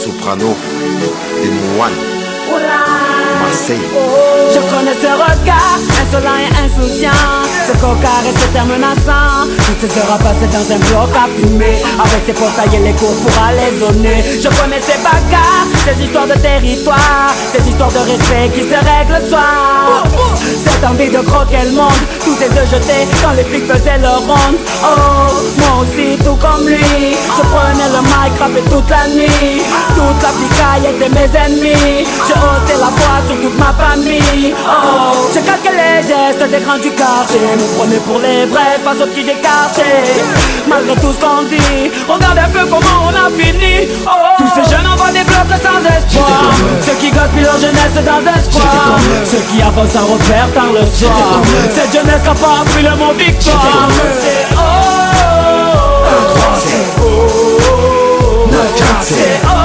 Soprano, Démon One, Marseille. Je connais ce regard insolent et insouciant, ce cocard et ce terme menaçant. Toutes ces heures à passer dans un bloc à fumer, avec ses portails et les cours pour assaisonner. Je connais ces bagarres, ces histoires de territoire, ces histoires de respect qui se règlent le soir. Cette envie de croquer le monde, tous ces œufs jetés quand les flics faisaient leur ronde. Oh, moi aussi tout comme lui, je prenais le mic, rappais toute la nuit. Toute la picaille était mes ennemis, je haussais la voix sur toute ma famille. Oh, je calquais les gestes des grands du quartier, me prenais pour les vrais face aux petits décartés. Malgré tout ce qu'on dit, regarde un peu comment on a fini. Oh, tous ces jeunes envoient des blocs sans espoir, ceux qui gaspillent leur jeunesse dans un square, ceux qui avancent sans repère tard le soir. Cette jeunesse qui n'a pas appris le mot victoire. C'est oh, c'est oh, c'est oh.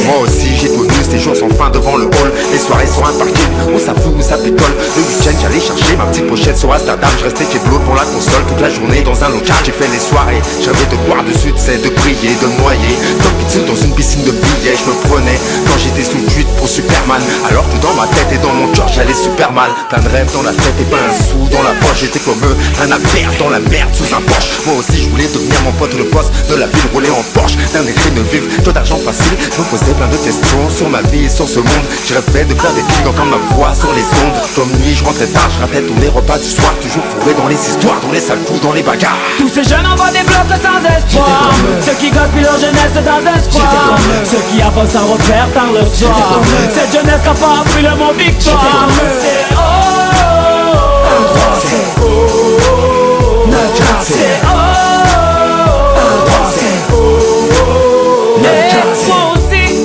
Moi aussi j'ai connu ces jours sans fin devant le hall. Les soirées sur un parking où ça fout, où ça pétole. Le week-end j'allais chercher ma petite pochette sur Amsterdam. Je restais chez Blow pour la console toute la journée dans un local. J'ai fait les soirées, j'avais de boire dessus, c'est de prier, de me noyer. Comme pizza dans une piscine de billets, je me prenais quand j'étais sous cuite pour Superman. Alors que dans ma tête et dans mon cœur j'allais super mal. Plein de rêves dans la tête et pas un sou dans la poche. J'étais comme eux, un albert dans la merde sous un Porsche. Moi aussi je voulais devenir mon pote le boss de la ville, rouler en Porsche. D'un écrit de vivre, trop d'argent facile. Je me posais plein de questions sur ma vie et sur ce monde. Je rêvais de faire des films, d'entendre ma voix sur les ondes. Comme nuit, je rentrais tard, je ratais tous les repas du soir. Toujours fourré dans les histoires, dans les sales coups, dans les bagarres. Tous ces jeunes envoient des blocs sans espoir, ceux qui gaspillent leur jeunesse dans un square, ceux qui avancent sans repère tard le soir. Cette jeunesse qui n'a pas appris le mot victoire. C'est oh, c'est oh, c'est oh.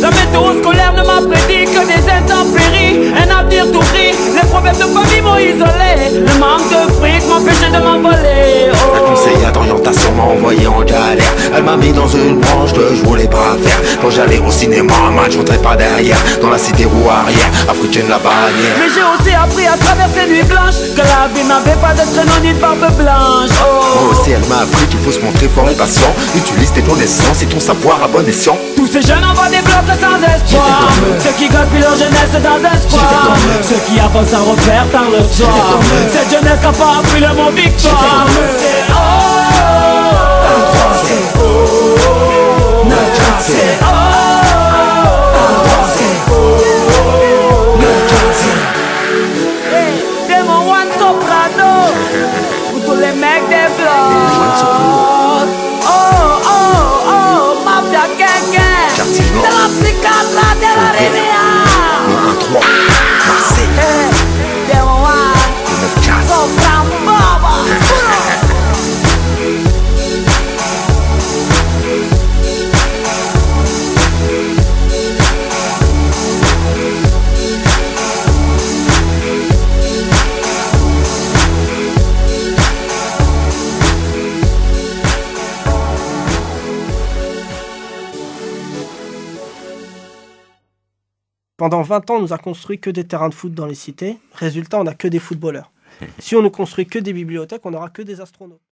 La météo scolaire ne m'a prédit que des intempéries, un avenir tout gris. Les problèmes de famille m'ont isolé, le manque de fric m'empêchait de m'envoler. La conseillère d'orientation m'a envoyé en galère. Elle m'a mis dans une branche que je voulais pas faire. Quand j'allais au cinéma, un match, je rentrais pas derrière. Dans la cité roue arrière, africaine la bannière. Mais j'ai aussi appris à travers ces nuits blanches que la vie n'avait pas de traîneau ni de barbe blanche. Moi aussi elle m'a appris qu'il faut se montrer fort et patient. Utilise tes connaissances et ton savoir à bon escient. Tous ces jeunes envoient des blocs sans espoir, ceux qui gaspillent leur jeunesse dans un square, ceux qui avancent sans repère tard le soir. Cette jeunesse qui n'a pas appris le mot victoire. C'est oh, c'est oh, c'est oh, hey, Démon One Soprano, pour tous les mecs des blocs. Mafia Gang, c'est la psychiatre de la Rivière. Le 1-3, Marseille. Démon One, Soprano. Pendant 20 ans, on nous a construit que des terrains de foot dans les cités. Résultat, on n'a que des footballeurs. Si on ne construit que des bibliothèques, on n'aura que des astronautes.